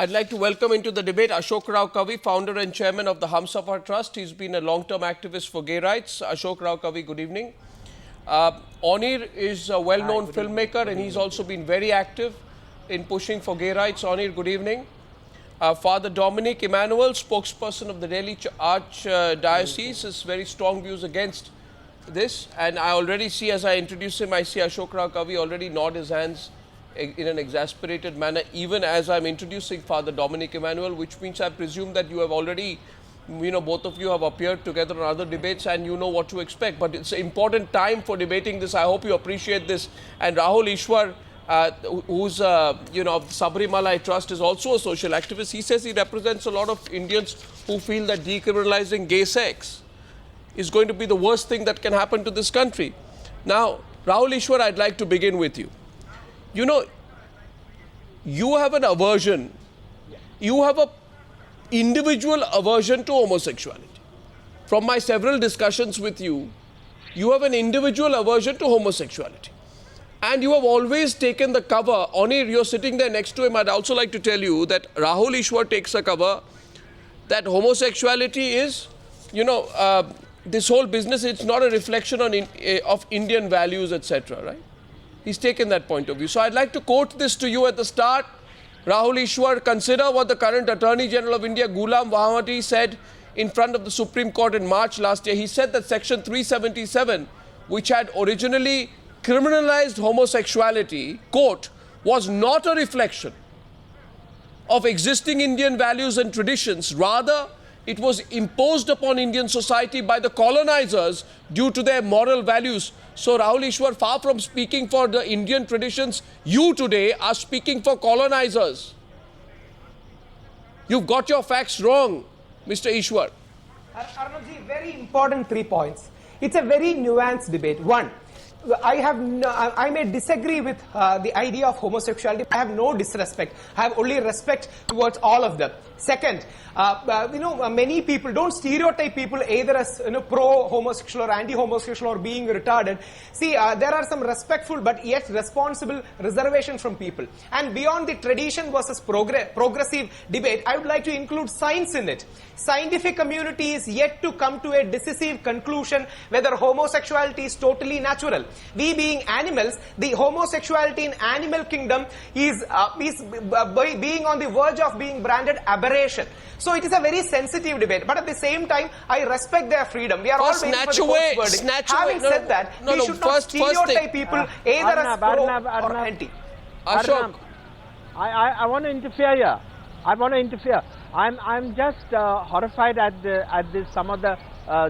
I'd like to welcome into the debate Ashok Row Kavi, founder and chairman of the Humsafar Trust. He's been a long-term activist for gay rights. Ashok Row Kavi, good evening. Onir is a well-known filmmaker and he's also been very active in pushing for gay rights. Onir, good evening. Father Dominic, Emmanuel, spokesperson of the Delhi Archdiocese, has very strong views against this. And I already see, as I introduce him, I see Ashok Row Kavi already nod his hands in an exasperated manner, even as I'm introducing Father Dominic Emmanuel, which means I presume that you have already, both of you have appeared together on other debates and you know what to expect. But it's an important time for debating this. I hope you appreciate this. And Rahul Easwar, who's, of the Sabrimala Trust, is also a social activist. He says he represents a lot of Indians who feel that decriminalizing gay sex is going to be the worst thing that can happen to this country. Now, Rahul Easwar, I'd like to begin with you. You have an aversion. You have an individual aversion to homosexuality. From my several discussions with you, you have an individual aversion to homosexuality. And you have always taken the cover. Onir, you're sitting there next to him. I'd also like to tell you that Rahul Easwar takes a cover that homosexuality is, this whole business, it's not a reflection of Indian values, etc., right? He's taken that point of view. So I'd like to quote this to you at the start. Rahul Easwar, consider what the current Attorney General of India, Ghulam Wahamati, said in front of the Supreme Court in March last year. He said that Section 377, which had originally criminalized homosexuality, quote, was not a reflection of existing Indian values and traditions. Rather, it was imposed upon Indian society by the colonizers due to their moral values. So Rahul Easwar, far from speaking for the Indian traditions, you today are speaking for colonizers. You've got your facts wrong, Mr. Easwar. Arnabji, very important 3 points. It's a very nuanced debate. One, I may disagree with the idea of homosexuality. I have no disrespect. I have only respect towards all of them. Second, many people don't stereotype people either as pro-homosexual or anti-homosexual or being retarded. See, there are some respectful but yet responsible reservations from people. And beyond the tradition versus progressive debate, I would like to include science in it. Scientific community is yet to come to a decisive conclusion whether homosexuality is totally natural. We being animals, the homosexuality in animal kingdom is being on the verge of being branded aberration. So it is a very sensitive debate, but at the same time, I respect their freedom. We are all waiting for the court's verdict. Having said that, we should not stereotype people either as pro or anti. Ashok, I want to interfere here. I'm just horrified at some of the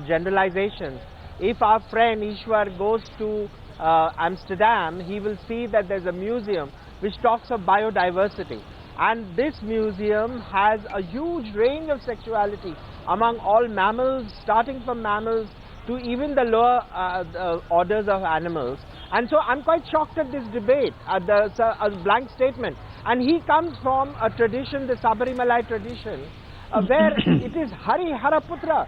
generalizations. If our friend Easwar goes to Amsterdam, he will see that there's a museum which talks of biodiversity. And this museum has a huge range of sexuality among all mammals, starting from mammals to even the lower orders of animals. And so I'm quite shocked at this debate, at a blank statement. And he comes from a tradition, the Sabrimala tradition, where it is Hari Haraputra.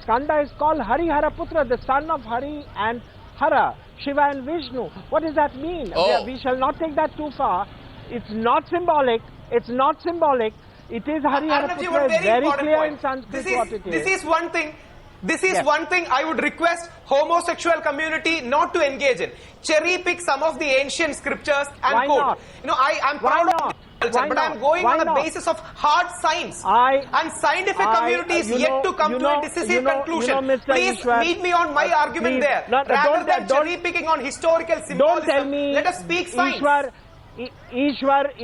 Skanda is called Hari Haraputra, the son of Hari and Hara, Shiva and Vishnu. What does that mean? Oh. We shall not take that too far. It's not symbolic. It's not symbolic. It is Hari Haraputra. It's very clear in Sanskrit what it is. This is one thing. This is one thing I would request homosexual community not to engage in. Cherry pick some of the ancient scriptures and quote. I'm proud of it, but I'm going on a basis of hard science. And scientific community is yet to come to a decisive conclusion. Please meet me on my argument there. Rather than cherry picking on historical symbolism, don't tell me, let us speak science. Easwar,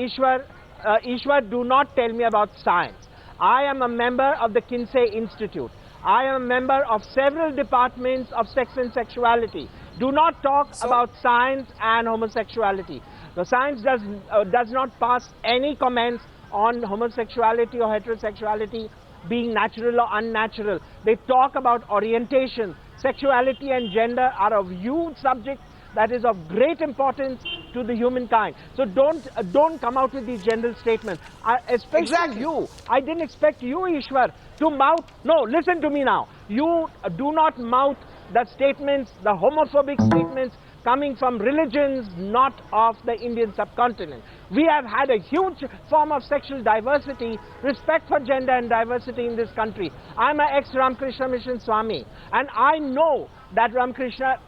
do not tell me about science. I am a member of the Kinsey Institute. I am a member of several departments of sex and sexuality. Do not talk about science and homosexuality. The science does not pass any comments on homosexuality or heterosexuality being natural or unnatural. They talk about orientation. Sexuality and gender are a huge subject that is of great importance to the humankind. So don't come out with these general statements. Especially you. I didn't expect you, Easwar, to mouth. No, listen to me now. You do not mouth the statements, the homophobic statements coming from religions not of the Indian subcontinent. We have had a huge form of sexual diversity, respect for gender and diversity in this country. I'm an ex-Ramakrishna Mission Swami, and I know that Ramakrishna,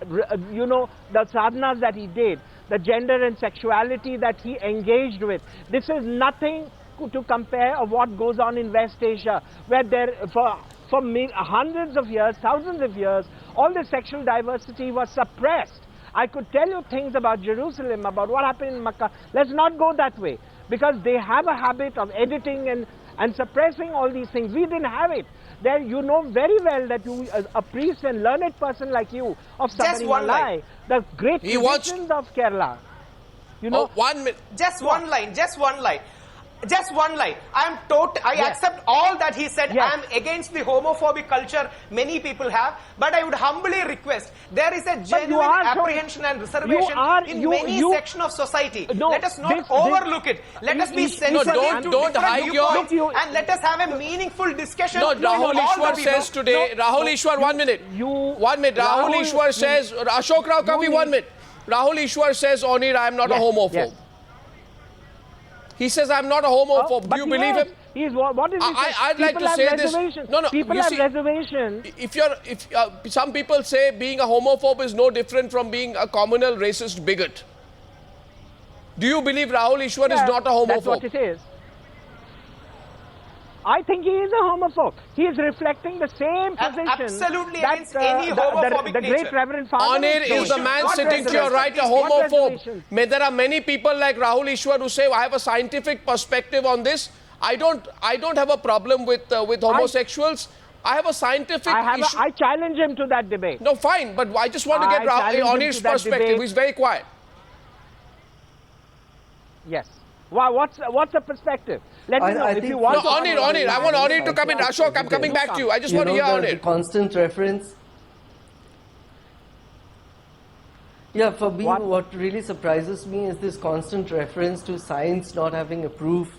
you know, the sadhanas that he did, the gender and sexuality that he engaged with, this is nothing to compare of what goes on in West Asia, where there, for hundreds of years, thousands of years, all the sexual diversity was suppressed. I could tell you things about Jerusalem, about what happened in Makkah. Let's not go that way, because they have a habit of editing and suppressing all these things. We didn't have it. There, you know very well that you, a priest and learned person like you, of Sabarimalai, the great traditions of Kerala, you know. 1 minute. Just one line. Just one line. I accept all that he said. I am against the homophobic culture many people have, but I would humbly request, there is a genuine apprehension and reservation in many sections of society. Let us not overlook it. Let us be sensitive to don't hide viewpoints and let us have a meaningful discussion. No, Rahul Easwar says today, Rahul Easwar, 1 minute. 1 minute. Rahul Easwar says, Ashok Row Kavi, 1 minute. Rahul Easwar says, Onir, I am not a homophobe. He says, I'm not a homophobe. Do you believe him? What is it? I'd like to say this. No, people have reservations. Some people say being a homophobe is no different from being a communal racist bigot. Do you believe Rahul Easwar is not a homophobe? That's what it is. I think he is a homophobe. He is reflecting the same position. Absolutely against any homophobic the great Reverend Father. Onir is the man sitting to your right, a homophobe. There are many people like Rahul Easwar who say, I have a scientific perspective on this. I don't have a problem with homosexuals. I have a scientific issue. I challenge him to that debate. No, fine, but I just want to get Onir's perspective. He's very quiet. Yes. What's the perspective? Let me know if you want. No, Onir, I want Onir to come in. Ashok, I'm coming back to you. I just want to hear Onir. The constant reference. Yeah, for me, what really surprises me is this constant reference to science not having approved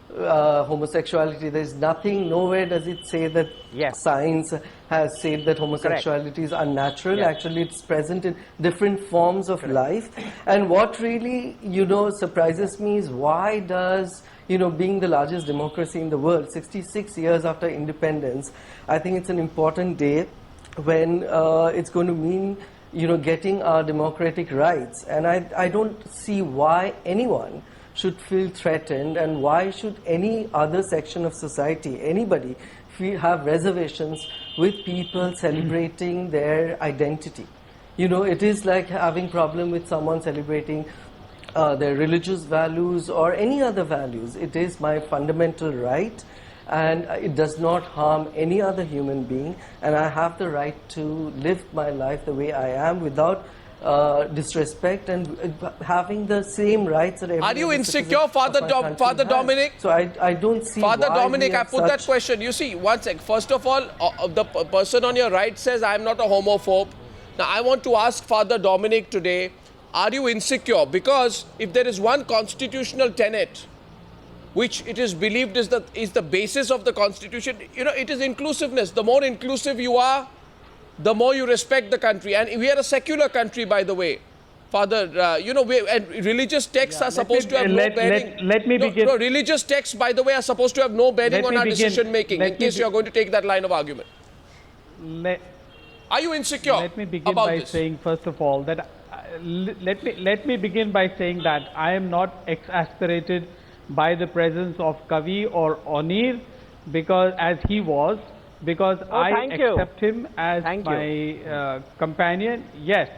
homosexuality. There's nothing, nowhere does it say that science has said that homosexuality is unnatural. Yes. Actually, it's present in different forms of life. And what really, surprises me is why does, being the largest democracy in the world, 66 years after independence, I think it's an important day when it's going to mean, getting our democratic rights. And I don't see why anyone should feel threatened, and why should any other section of society, anybody, have reservations with people celebrating their identity. It is like having problem with someone celebrating their religious values or any other values. It is my fundamental right, and it does not harm any other human being, and I have the right to live my life the way I am without disrespect and having the same rights that everyone. Are you insecure, Father Dominic? So I don't see. Father Dominic, I put that question. You see, one sec. First of all, the person on your right says, I am not a homophobe. Now, I want to ask Father Dominic today, are you insecure? Because if there is one constitutional tenet, which it is believed is the basis of the Constitution, it is inclusiveness. The more inclusive you are, the more you respect the country. And we are a secular country, by the way. Father, and religious texts are supposed to have no bearing. Let me begin. No, religious texts, by the way, are supposed to have no bearing on our decision-making, in case you are going to take that line of argument. Are you insecure Let me begin by this? saying, first of all, that let me begin by saying that I am not exasperated by the presence of Kavi or Onir, because as he was, because I accept him as my companion. Yes.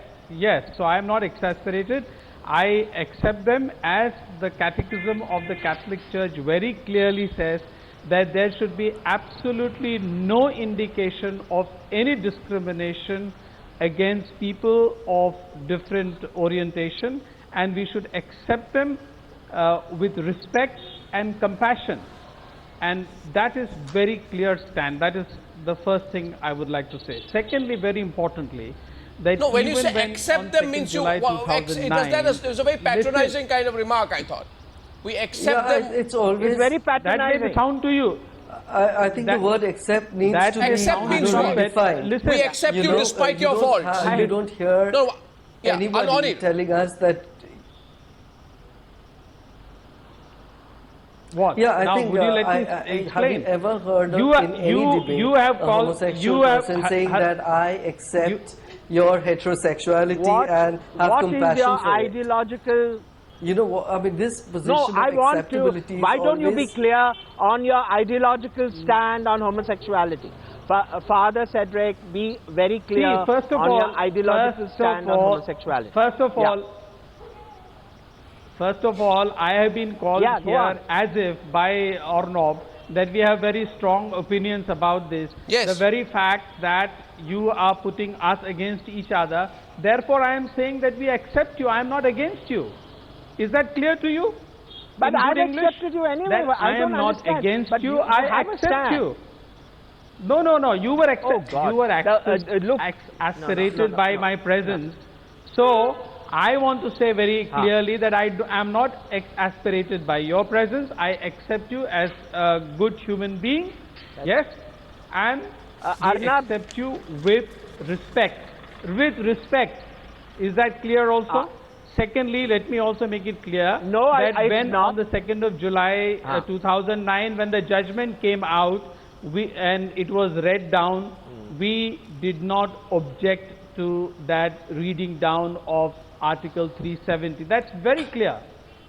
So I am not exasperated. I accept them as the Catechism of the Catholic Church very clearly says that there should be absolutely no indication of any discrimination against people of different orientation, and we should accept them with respect and compassion. And that is very clear stand. That is the first thing I would like to say. Secondly, very importantly, that when you say accept them means you... There's a very patronizing kind of remark, I thought. We accept them... It's always... It's very patronizing. That may sound to you. I think the word accept needs to be accept means what? defined. We accept you despite your faults. You don't hear... No, Yeah, and anybody Onir. telling us that. What? Yeah, I now, think would you let me have explain? you ever heard of You in any debate you have a called homosexual person saying that I accept your heterosexuality and have what compassion is your for it? ideological? You know what? I mean, this position No, of I want to. acceptability Why is don't you be always. clear on your ideological stand on homosexuality? Father Cedric, be very clear See, first of on all, your ideological stand on homosexuality. First of all, I have been called here as if by Arnab that we have very strong opinions about this. Yes. The very fact that you are putting us against each other, therefore I am saying that we accept you. I am not against you. Is that clear to you? But In I've good English, accepted you anyway. that I am not understand. against But you. you I have a accept stand. you. No. You were look, aspirated by my presence. So I want to say very clearly that I am not aspirated by your presence. I accept you as a good human being. Yes, and I accept you with respect. With respect. Is that clear also? Secondly, let me also make it clear that when on the 2nd of July 2009, when the judgment came out and it was read down, we did not object to that reading down of Article 370. That's very clear.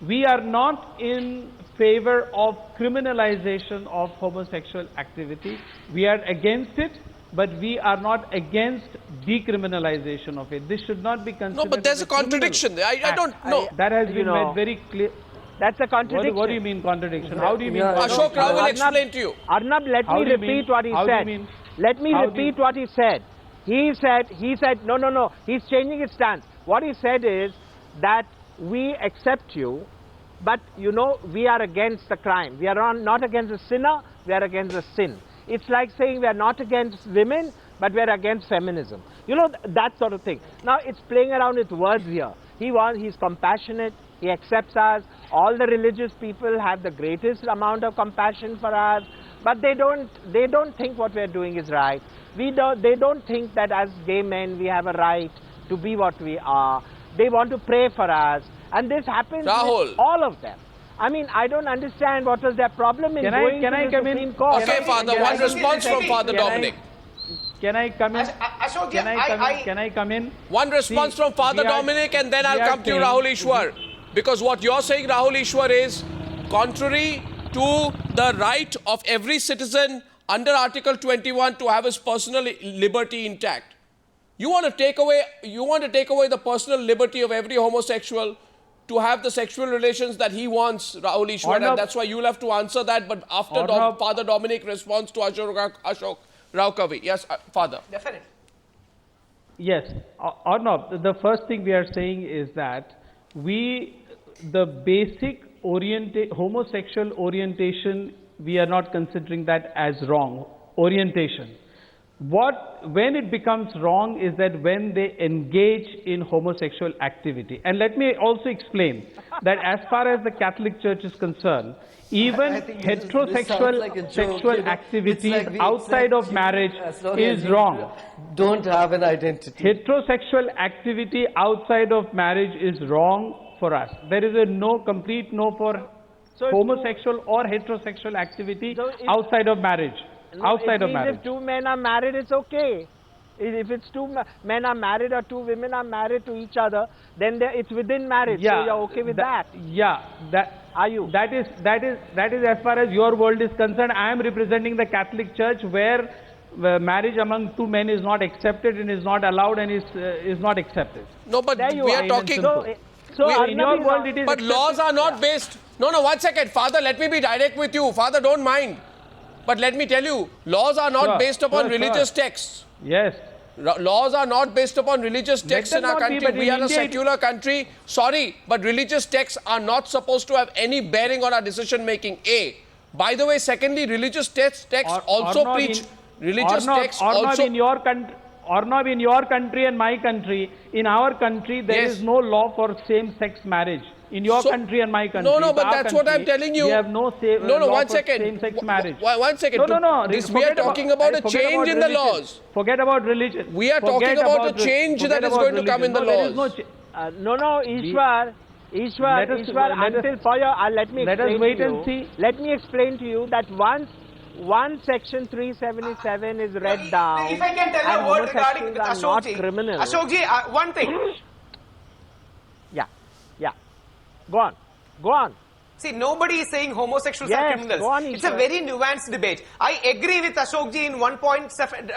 We are not in favor of criminalization of homosexual activity. We are against it, but we are not against decriminalization of it. This should not be considered. No, but there's a contradiction. I don't know. That has been made very clear. That's a contradiction. What do you mean contradiction? How do you mean? Ashok, I will explain to you. Arnab, let me repeat what he said. Let me repeat what he said. He said, no. He's changing his stance. What he said is that we accept you, but you know, we are against the crime. We are not against the sinner, we are against the sin. It's like saying we are not against women, but we are against feminism. You know, that sort of thing. Now, it's playing around with words here. He's compassionate, he accepts us. All the religious people have the greatest amount of compassion for us, but they don't think what we are doing is right. They don't think that as gay men we have a right to be what we are. They want to pray for us, and this happens with all of them. I mean, I don't understand what was their problem in going to the Supreme Court. Okay, Father, one response from Father Dominic. Can I come in? Ashok, Can I come in? One response from Father Dominic, and then I'll come to Rahul Easwar. Because what you're saying, Rahul Easwar, is contrary to the right of every citizen under Article 21 to have his personal liberty intact. You want to take away the personal liberty of every homosexual to have the sexual relations that he wants, Rahul Easwar, and that's why you'll have to answer that. But after Father Dominic responds to Ashok Row Kavi. Yes, Father. Definitely. Yes, Arnab, the first thing we are saying is that the basic homosexual orientation, we are not considering that as wrong orientation. When it becomes wrong is that when they engage in homosexual activity. And let me also explain that as far as the Catholic Church is concerned, even heterosexual sexual activity outside of marriage is wrong. Don't have an identity. Heterosexual activity outside of marriage is wrong for us. There is a complete no for homosexual or heterosexual activity outside of marriage. Outside of marriage. If two men are married, it's okay. If it's two men are married or two women are married to each other, then it's within marriage. Yeah, so you're okay with that? Yeah. Are you? That is as far as your world is concerned. I am representing the Catholic Church where marriage among two men is not accepted and is not allowed and is not accepted. No, but we are talking. In your world it is. But laws are not based. No, 1 second. Father, let me be direct with you. Father, don't mind. But let me tell you, laws are not based upon religious texts. Yes. Laws are not based upon religious texts in our country. We are a secular country. Sorry, but religious texts are not supposed to have any bearing on our decision making. By the way, secondly, religious texts also preach. Religious texts also. In your country and my country, in our country, there is no law for same-sex marriage. in your country and my country. No, In but our that's what I'm country, telling you. We have no law 1 for second. same-sex marriage. 1 second. No. We are talking about a change in the laws. Forget about religion. We are talking about a change that is going to come in the laws. No, Easwar, let us wait and see. Let me explain to you that once Section 377 is read down, If I can tell you a word regarding with Ashokji, criminal. Ashokji, one thing. Yeah. Go on. See, nobody is saying homosexuals Yes, are criminals. go on, It's a very nuanced debate. I agree with Ashokji in one point.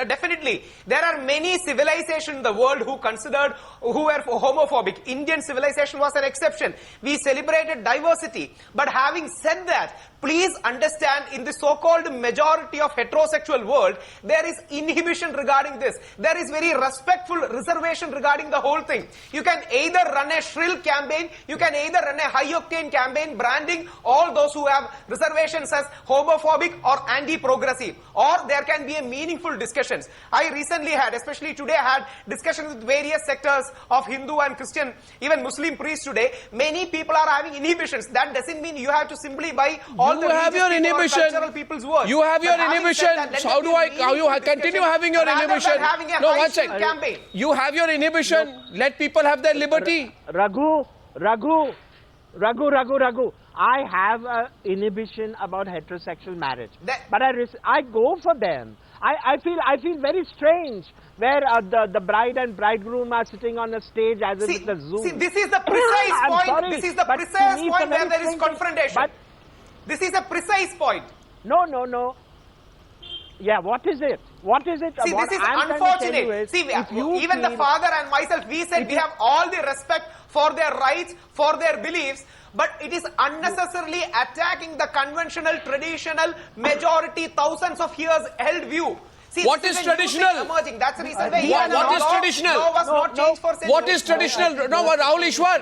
Definitely, there are many civilizations in the world who were homophobic. Indian civilization was an exception. We celebrated diversity. But having said that, please understand, in the so-called majority of heterosexual world, there is inhibition regarding this. There is very respectful reservation regarding the whole thing. You can either run a shrill campaign, you can either run a high-octane campaign branding all those who have reservations as homophobic or anti-progressive, or there can be a meaningful discussions. I recently had, especially today, I had discussions with various sectors of Hindu and Christian, even Muslim priests today. Many people are having inhibitions. That doesn't mean you have to simply buy all You the have your religious people or inhibition. cultural people's words. You have your But having inhibition. said that, let So there be how you meaningful continue discussion having your rather than inhibition? having a No, 1 high-speed second. campaign. You have your inhibition. Let people have their liberty. Raghu. I have an inhibition about heterosexual marriage, but I go for them. I feel very strange where the bride and bridegroom are sitting on a stage as if it's a zoo. See, this is the precise I'm point. sorry, This is the but precise to me point it's a where very there is strange confrontation. But this is a precise point. no. Yeah, what is it? See, What this is I'm trying to unfortunate. tell you is, See, if you even the feel- father and myself, we said we have all the respect for their rights, for their beliefs, but it is unnecessarily attacking the conventional, traditional, majority, thousands of years held view. See, What this is a new traditional? thing emerging. That's the reason why What is traditional? law was not changed for centuries. What is traditional? No, Rahul Easwar.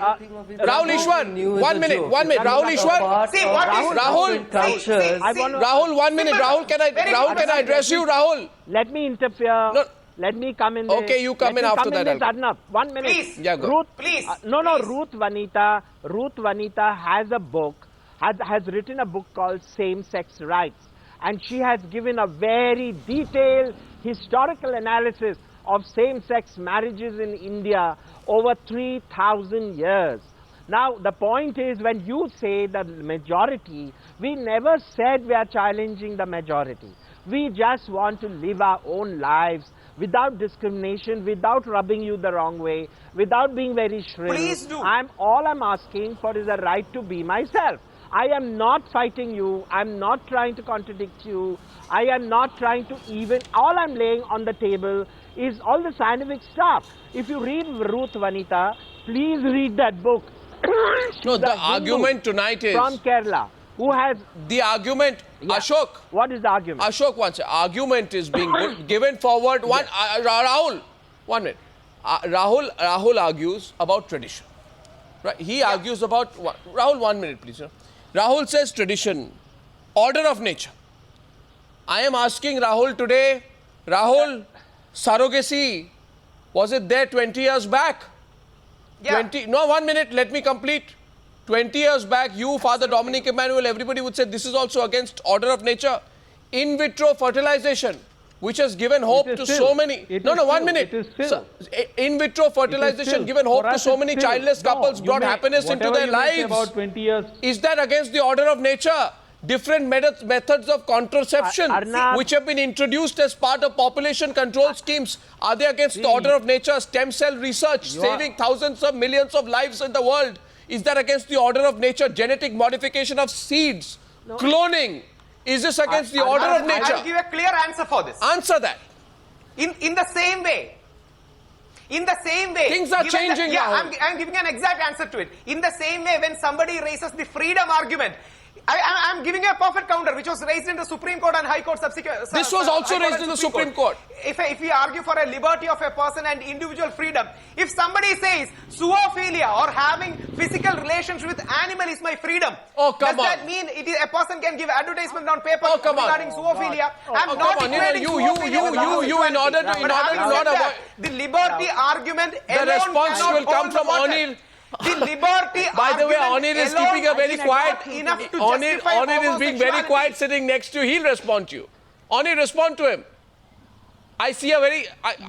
Rahul Easwar. 1 minute. Rahul Easwar. See, what is Rahul, cultures. Rahul, 1 minute. Rahul, can I address you, Rahul? Let me interfere. No. Let me come in. Okay, you come in after that, Arnab, 1 minute. Please. Yeah, go. Ruth, Please. Please. Ruth Vanita has a book, has written a book called Same-Sex Rights, and she has given a very detailed historical analysis of same-sex marriages in India over 3,000 years. Now, the point is, when you say the majority, we never said we are challenging the majority. We just want to live our own lives without discrimination, without rubbing you the wrong way, without being very shrill. Please do. All I'm asking for is a right to be myself. I am not fighting you. I'm not trying to contradict you. I am not trying to even... All I'm laying on the table is all the scientific stuff. If you read Ruth Vanita, please read that book. No, the argument tonight is... From Kerala. Who has... The argument... Yeah. Ashok. What is the argument? Ashok wants argument is being given forward. Rahul, 1 minute. Rahul argues about tradition. Right? He argues about... Rahul, 1 minute, please. Rahul says tradition, order of nature. I am asking Rahul today, Rahul, surrogacy, was it there 20 years back? Yeah. No, 1 minute, let me complete. 20 years back, you, Father Dominic, Emmanuel, everybody would say this is also against order of nature. In vitro fertilization, which has given hope to so many... No, 1 minute. In vitro fertilization given hope to so many childless couples, brought happiness into their lives. About 20 years. Is that against the order of nature? Different methods of contraception Arnab, which have been introduced as part of population control schemes, are they against the order of nature? Stem cell research, saving thousands of millions of lives in the world, is that against the order of nature? Genetic modification of seeds, cloning, is this against the order of nature? I'll give a clear answer for this. Answer that. In the same way. Things are changing now. I'm giving an exact answer to it. In the same way, when somebody raises the freedom argument, I'm giving you a perfect counter, which was raised in the Supreme Court and High Court subsequent. This was also raised in the Supreme Court. If we argue for a liberty of a person and individual freedom, if somebody says zoophilia or having physical relations with animal is my freedom, does that mean a person can give advertisement on paper regarding zoophilia? I'm not equating zoophilia you in order to not avoid... The liberty argument The response will come from Onir. The liberty By the way, argument Onir is alone keeping a very is quiet. not enough to Onir justify is being very homosexuality. quiet sitting next to you. He'll respond to you. Onir, respond to him. I see a very.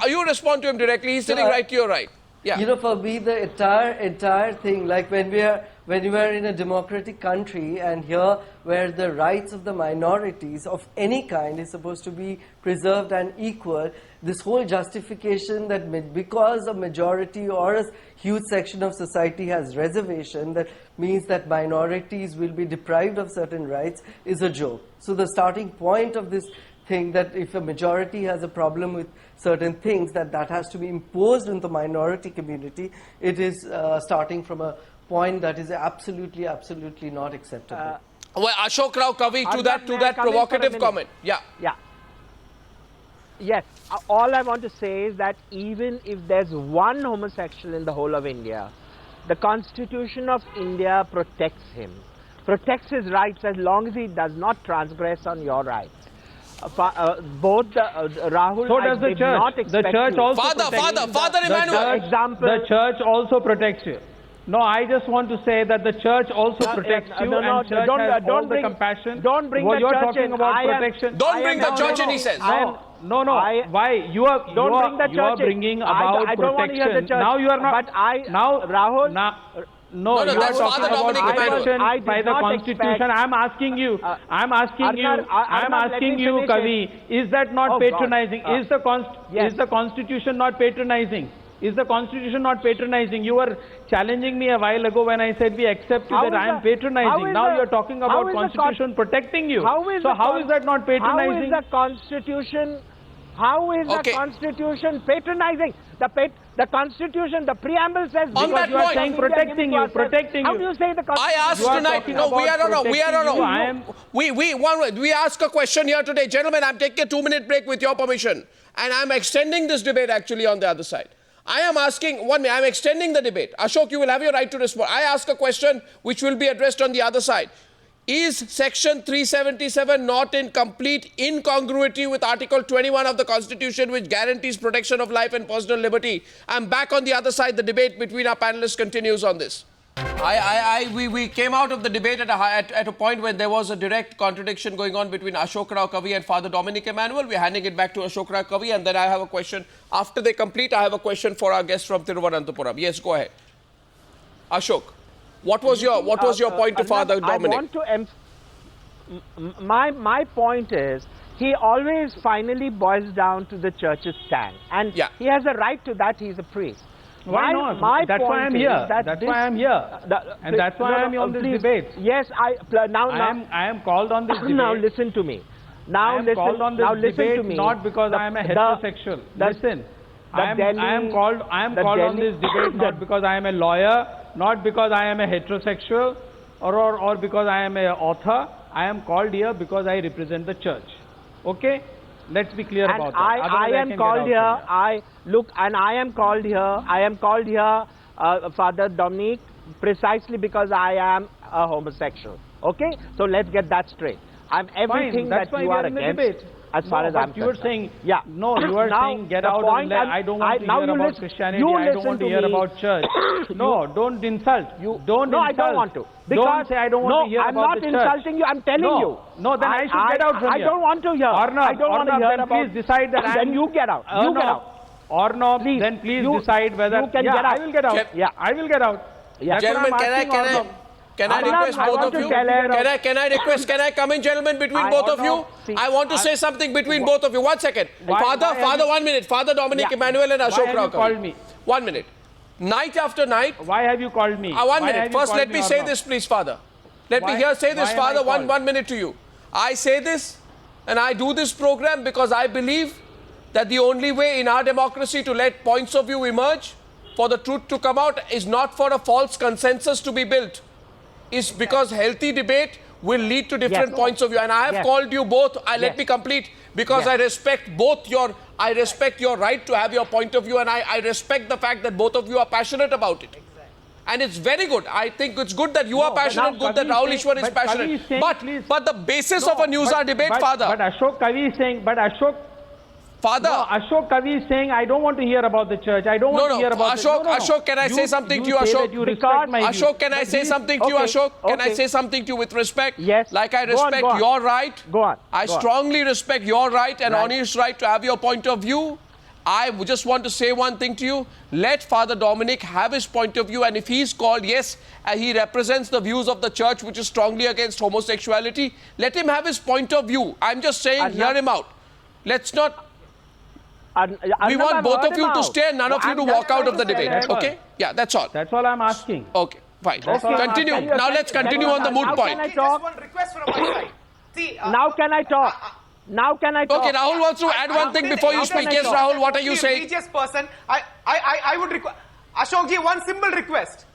You respond to him directly. He's sitting right to your right. Yeah. You know, for me, the entire thing, like when you are in a democratic country, and here where the rights of the minorities of any kind is supposed to be preserved and equal, this whole justification that because a majority or a huge section of society has reservation, that means that minorities will be deprived of certain rights, is a joke. So the starting point of this thing, that if a majority has a problem with certain things, that has to be imposed on the minority community, it is starting from a point that is absolutely not acceptable. Well, Ashok Row Kavi, to Arnab, may I that come in for a provocative minute? comment. Yeah. Yeah. Yes. All I want to say is that even if there's one homosexual in the whole of India, the Constitution of India protects him, protects his rights as long as he does not transgress on your rights. Both Rahul, So does I the did church. not The expect church you. also Father protects Emmanuel. The church also protects you. No, I just want to say that the church also protects you, and church has all the compassion. Don't bring Well, the you're church talking in. about protection. Don't bring the church in, he says. No, why? You are bringing about I don't want to hear the protection. church. Now you are not. But Rahul. No, you are that's talking Father about Dominic Emmanuel. protection I did by the not Constitution. expect- I'm asking you, Arnab, let me finish Kavi, is that not Oh, God. patronizing? Yes. Is the Constitution not patronizing? Is the Constitution not patronizing? You were challenging me a while ago when I said we accept you How that is I am how patronizing. is Now the- you are talking how about is the Constitution protecting you. How is So the how con- is that not patronizing? How is the Constitution? How is Okay. the Constitution patronizing? The Constitution, the preamble says. On because that you are point- saying protecting you, protecting How you. do you say the I Constitution? asked You are tonight. talking No, we are about on. We are protecting you. I on. am- We ask a question here today, gentlemen. I'm taking a 2-minute break with your permission, and I'm extending this debate actually on the other side. I am asking I'm extending the debate. Ashok, you will have your right to respond. I ask a question which will be addressed on the other side. Is Section 377 not in complete incongruity with Article 21 of the Constitution, which guarantees protection of life and personal liberty? I'm back on the other side. The debate between our panelists continues on this. We came out of the debate at a point where there was a direct contradiction going on between Ashok Row Kavi and Father Dominic Emmanuel. We're handing it back to Ashok Row Kavi, and then I have a question. After they complete, I have a question for our guest from Thiruvananthapuram. Yes, go ahead. Ashok, what was your point to Arnab, Father Dominic? I want to my point is, he always finally boils down to the church's stand, and Yeah. he has a right to that. He's a priest. Why not? That's why I'm here. That's why I'm here. And that's why I'm on this please, debate. Yes, now I am called on this debate. now listen to me. Now I am listen. called on this now listen debate to me. not because I am a heterosexual. Listen, I am called on this debate not because I am a lawyer, not because I am a heterosexual, or because I am an author. I am called here because I represent the church. Okay? Let's be clear And about that. I Otherwise am can called get out here. I am called here, Father Dominic, precisely because I am a homosexual. Okay, so let's get that straight. I'm everything that's that why you we are are in the against. debate. As far No, as but I'm you are concerned. saying, yeah. no, you are Now, saying get the out point of I don't want to now hear you about listen- Christianity, you I don't listen want to to hear me. about church. No, don't insult. Don't No, insult. I don't want to. Don't Because say I don't want to hear I'm about not the church. insulting you. I'm telling No. you. No, then I should get out from I here. don't want to hear. Arnab, I don't want to Arnab, hear then about. please decide that Then you get out. You get out. Arnab, Please, then please you- decide whether you can yeah, get out. I will get out. Yeah. I will get out. Yeah. That's what Gentlemen, I'm can I Arnab, request I both want of to you? tell him- Can I request? Can I come in, gentlemen, between I- both of you? Arnab, see, I want to say something between both of you. 1 second. Why Father, have you- 1 minute. Father Dominic Yeah. Emmanuel and Why Ashok have Row you Kavi. called me? 1 minute. Night after night. Why have you called me? 1 Why minute. have you First, called let me say Arnab? this, please, Father. Let me Why- say this, why am I Father. called? 1 minute to you. I say this, and I do this program because I believe that the only way in our democracy to let points of view emerge, for the truth to come out, is not for a false consensus to be built. Is because healthy debate will lead to different Yes. points of view. And I have Yes. called you both. Let Yes. me complete, because Yes. I respect both I respect your right to have your point of view, and I respect the fact that both of you are passionate about it. And it's very good. I think it's good that you are passionate, now good that Kavi Rahul is Easwar saying- is but Kavi passionate. is saying, But please- the basis of a Newshour debate, but, Father. But Ashok Kavi is saying, Father. No, Ashok Kavi is saying, I don't want to hear about the church. I don't want to hear about Ashok, the... Ashok, can I say something to you, say Ashok? that you respect my views. Ashok, can I say something to you, Ashok? Can I okay. say something to you with respect? Yes. Like I Go on, respect go on. your right. Go on. I Go on. strongly respect your right and Right. Onir's right to have your point of view. I just want to say one thing to you. Let Father Dominic have his point of view, and if he's called, yes, he represents the views of the church which is strongly against homosexuality, let him have his point of view. I'm just saying, hear him out. Let's not... we want both of you to stay and none of you to walk out of the debate. Okay? Yeah, that's all. That's all I'm asking. Okay, fine. That's all I'm Continue. asking. Now let's continue on the moot point. Can I talk? Just one request from my side. See, Now can I talk? Now can I talk? Okay, Rahul wants to add one thing before you speak. Yes, Rahul, what are you saying? Religious person, I would request, Ashokji, one simple request.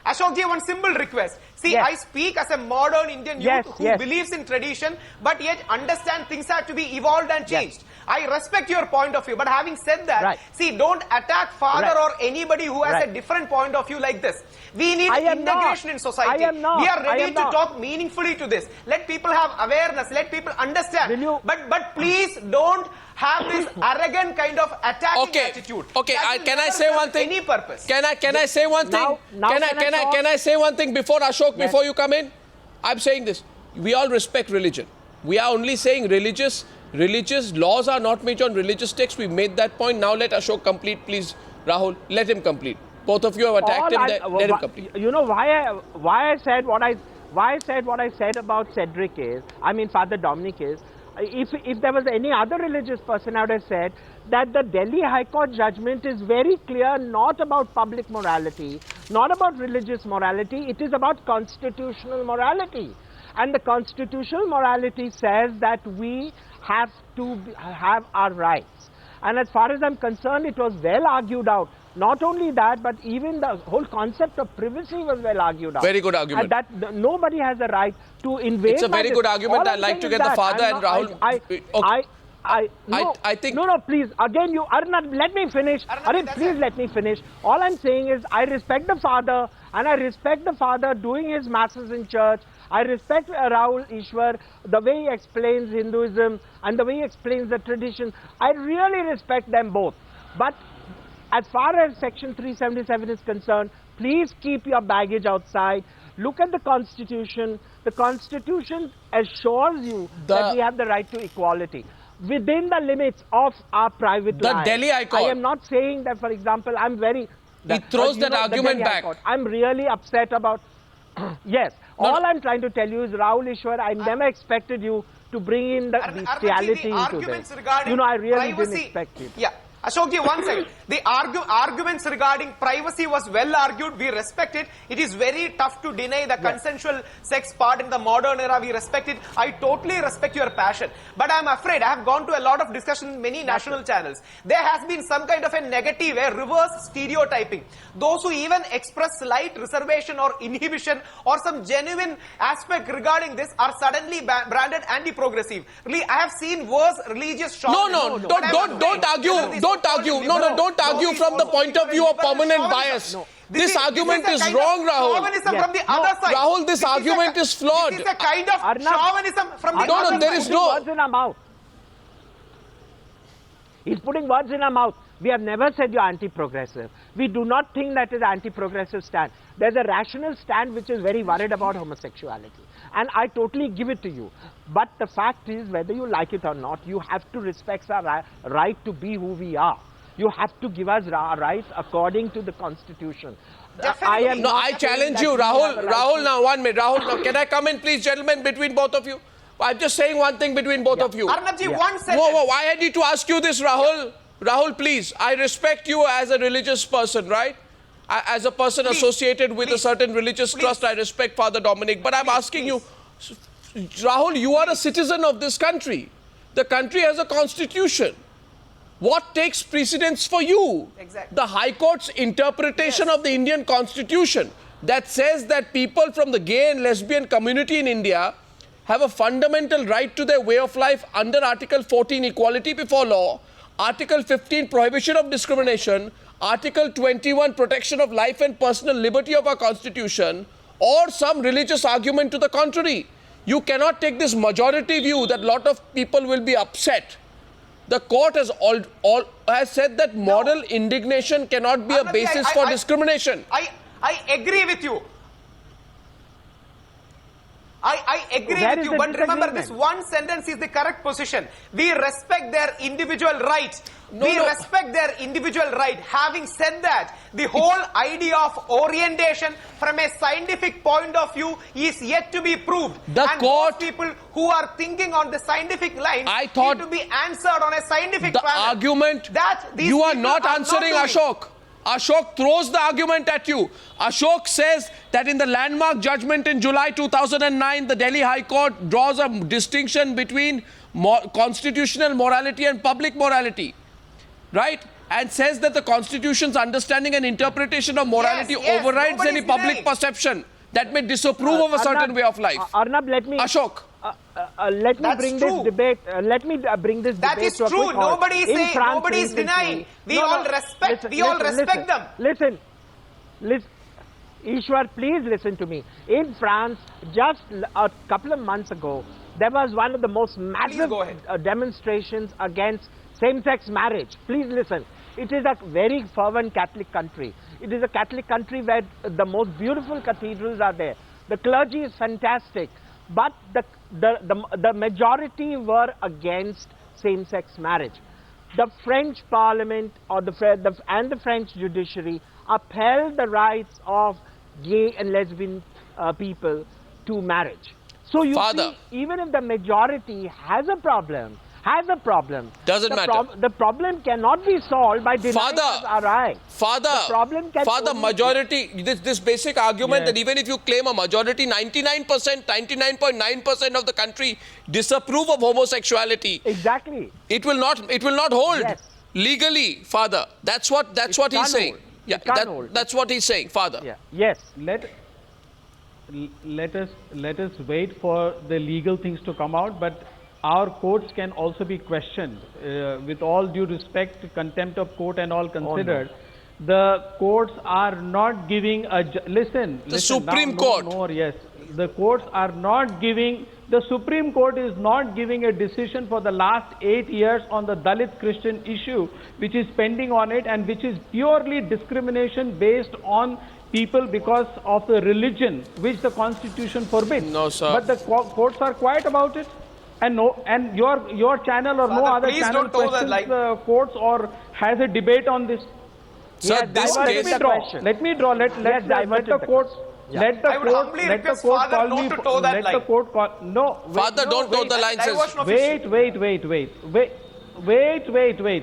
Ashokji, one simple request. See, Yes. I speak as a modern Indian youth Yes, who yes. believes in tradition, but yet understand things have to be evolved and changed. I respect your point of view, but having said that, Right. see, don't attack father Right. or anybody who has Right. a different point of view like this. We need I am integration not. in society. I am not. We are I ready am to not. talk meaningfully to this. Let people have awareness. Let people understand. Will you- But please don't have this arrogant kind of attacking Okay, attitude. okay. That will Can I never say serve one thing? Any purpose. Can I say one thing? Now Can I say one thing before Ashok, Yes. before you come in? I'm saying this. We all respect religion. We are only saying religious laws are not made on religious texts. We made that point. Now let Ashok complete, please. Rahul, let him complete. Both of you have attacked him. Let him complete. You know why I said what I said about Cedric is, I mean Father Dominic is, if there was any other religious person, I would have said that the Delhi High Court judgment is very clear, not about public morality, not about religious morality, it is about constitutional morality. And the constitutional morality says that we have to have our rights. And as far as I'm concerned, it was well argued out. Not only that, but even the whole concept of privacy was well argued out. Very good argument. And that nobody has a right to invade. It's a very good argument. All I'd I'm like saying to is get the that father I'm and not- Rahul. I think- No, please. Again, you, Arnab, let me finish. Arnab, that's Please it. let me finish. All I'm saying is I respect the father, and I respect the father doing his masses in church. I respect Rahul Easwar, the way he explains Hinduism and the way he explains the tradition. I really respect them both. But as far as Section 377 is concerned, please keep your baggage outside. Look at the Constitution. The Constitution assures you that we have the right to equality within the limits of our private The life. Delhi High Court. I am not saying that, for example, I'm very... He throws that the argument Delhi High back. Court, I'm really upset about... Yes. No, All no. I'm trying to tell you is, Rahul Easwar, I never expected you to bring in the bestiality into this. Regarding You know, I really privacy, didn't expect it. Yeah. Ashokji, one second. The arguments regarding privacy was well argued. We respect it. It is very tough to deny the consensual sex part in the modern era. We respect it. I totally respect your passion. But I'm afraid, I have gone to a lot of discussion in many national channels. There has been some kind of a negative, a reverse stereotyping. Those who even express slight reservation or inhibition or some genuine aspect regarding this are suddenly branded anti-progressive. Really, I have seen worse religious No, don't argue. Don't argue. No, don't argue from the point of view of permanent bias. This argument is wrong, Rahul. Chauvinism from the other side. Rahul, this argument is flawed. This is a kind of Arnab, chauvinism from the No, other there side. is no... Words in our mouth. He's putting words in our mouth. We have never said you're anti-progressive. We do not think that is anti-progressive stand. There's a rational stand which is very worried about homosexuality. And I totally give it to you. But the fact is, whether you like it or not, you have to respect our right to be who we are. You have to give us our rights according to the Constitution. Definitely. I challenge you, Rahul. Rahul, now 1 minute. Rahul, now can I come in, please, gentlemen, between both of you? I'm just saying one thing between both of you. Arnabji, one sentence. Whoa, I need to ask you this, Rahul. Rahul, please. I respect you as a religious person, right? As a person associated with a certain religious trust, I respect Father Dominic. But I'm asking you, Rahul, you are a citizen of this country. The country has a constitution. What takes precedence for you? Exactly. The High Court's interpretation of the Indian Constitution that says that people from the gay and lesbian community in India have a fundamental right to their way of life under Article 14, equality before law, Article 15, prohibition of discrimination, Article 21, protection of life and personal liberty of our Constitution, or some religious argument to the contrary. You cannot take this majority view that a lot of people will be upset The court has has said that moral indignation cannot be a basis for discrimination. I agree with you. I agree Where with is you, the but remember, disagreement? this one sentence is the correct position. We respect their individual right. We respect their individual right. Having said that, the whole idea of orientation from a scientific point of view is yet to be proved. And those people who are thinking on the scientific line need to be answered on a scientific panel. The argument that these you are people not are answering, not doing. Ashok. Ashok throws the argument at you. Ashok says that in the landmark judgment in July 2009, the Delhi High Court draws a distinction between constitutional morality and public morality, right? And says that the Constitution's understanding and interpretation of morality overrides any public perception that may disapprove of a certain way of life. Arnab, let me... Ashok. Let me bring this debate. Let me bring this That debate is to a true. quick halt. Nobody is saying, nobody is denying. We all respect. We all respect them. Listen. Easwar, please listen to me. In France, just a couple of months ago, there was one of the most massive demonstrations against same-sex marriage. Please listen. It is a very fervent Catholic country. It is a Catholic country where the most beautiful cathedrals are there. The clergy is fantastic. But the majority were against same-sex marriage. The French Parliament and the French judiciary upheld the rights of gay and lesbian people to marriage. So you see, even if the majority has a problem, doesn't matter. The problem cannot be solved by denying us our right. Father, majority, this basic argument that even if you claim a majority, 99.9% of the country disapprove of homosexuality. Exactly. It will not hold legally, Father. That's what he's saying. Yeah, that's what he's saying, Father. Yeah. Yes. Let us wait for the legal things to come out, but our courts can also be questioned. With all due respect, contempt of court and all considered, the courts are not giving a... Listen, Supreme Court. The courts are not giving... The Supreme Court is not giving a decision for the last 8 years on the Dalit Christian issue, which is pending on it, and which is purely discrimination based on people because of the religion, which the Constitution forbids. No, sir. But the courts are quiet about it. And your channel or no other channel questions the courts or has a debate on this. Sir, Let me draw. Let the courts. Let the court call me. Let the court call. No. Father, don't toe the line.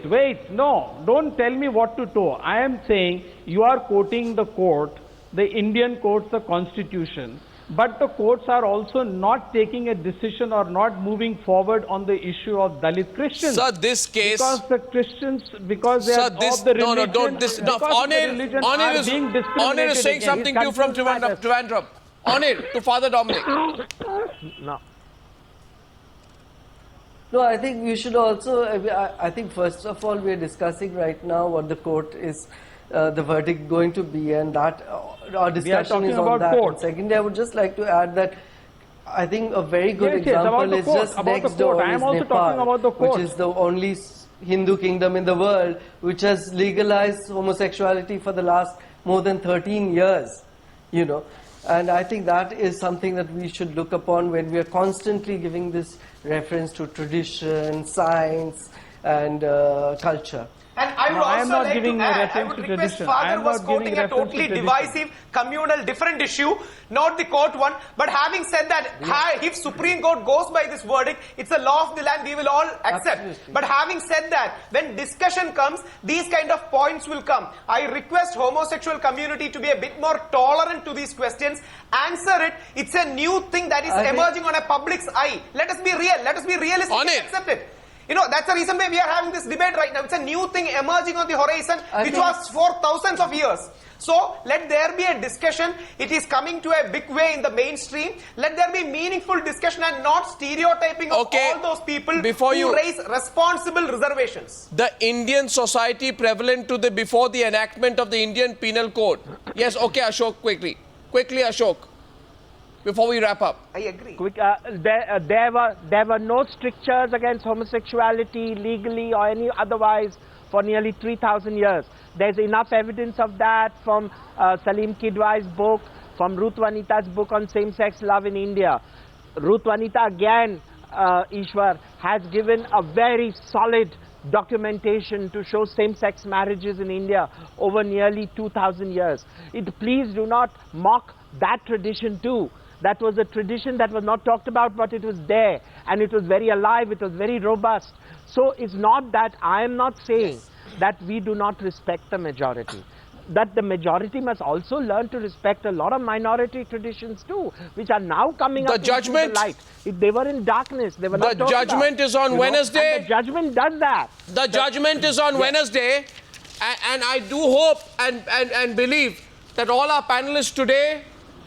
Wait. No, don't tell me what to toe. I am saying you are quoting the court, the Indian courts, the Constitution. But the courts are also not taking a decision or not moving forward on the issue of Dalit Christians. Sir, this case... Because the Christians, because they are of the religion... Onir is saying something to you from Trivandrum. Onir, to Father Dominic. No, I think we should also... I think first of all, we are discussing right now what the court is... the verdict going to be, and that our discussion is on that. And secondly, I would just like to add that I think a very good example is just next door is Nepal, which is the only Hindu kingdom in the world which has legalized homosexuality for the last more than 13 years, you know. And I think that is something that we should look upon when we are constantly giving this reference to tradition, science, and culture. And I would also like to add, I would request Father was quoting a totally divisive, communal, different issue, not the court one. But having said that, if Supreme Court goes by this verdict, it's a law of the land, we will all accept. Absolutely. But having said that, when discussion comes, these kind of points will come. I request homosexual community to be a bit more tolerant to these questions. Answer it. It's a new thing that is emerging on a public's eye. Let us be real. Let us be realistic and accept it. You know, that's the reason why we are having this debate right now. It's a new thing emerging on the horizon, which was for thousands of years. So, let there be a discussion. It is coming to a big way in the mainstream. Let there be meaningful discussion and not stereotyping of all those people who raise responsible reservations. The Indian society prevalent to before the enactment of the Indian Penal Code. Yes, okay, Ashok, quickly. Quickly, Ashok. before we wrap up. I agree. There were no strictures against homosexuality legally or any otherwise for nearly 3,000 years. There's enough evidence of that from Salim Kidwai's book, from Ruth Vanita's book on same-sex love in India. Ruth Vanita again, Easwar, has given a very solid documentation to show same-sex marriages in India over nearly 2,000 years. Please do not mock that tradition too. That was a tradition that was not talked about, but it was there, and it was very alive, it was very robust. So it's not that I am not saying that we do not respect the majority. That the majority must also learn to respect a lot of minority traditions too, which are now coming up into the light. If they were in darkness, they were not talked about. The judgment is on Wednesday. And the judgment does that. The judgment is on Wednesday, and I do hope and believe that all our panelists today,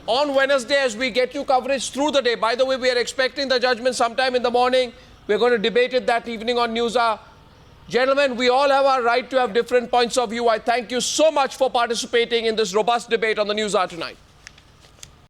on Wednesday, as we get you coverage through the day. By the way, we are expecting the judgment sometime in the morning. We're going to debate it that evening on Newshour. Gentlemen, we all have our right to have different points of view. I thank you so much for participating in this robust debate on the Newshour tonight.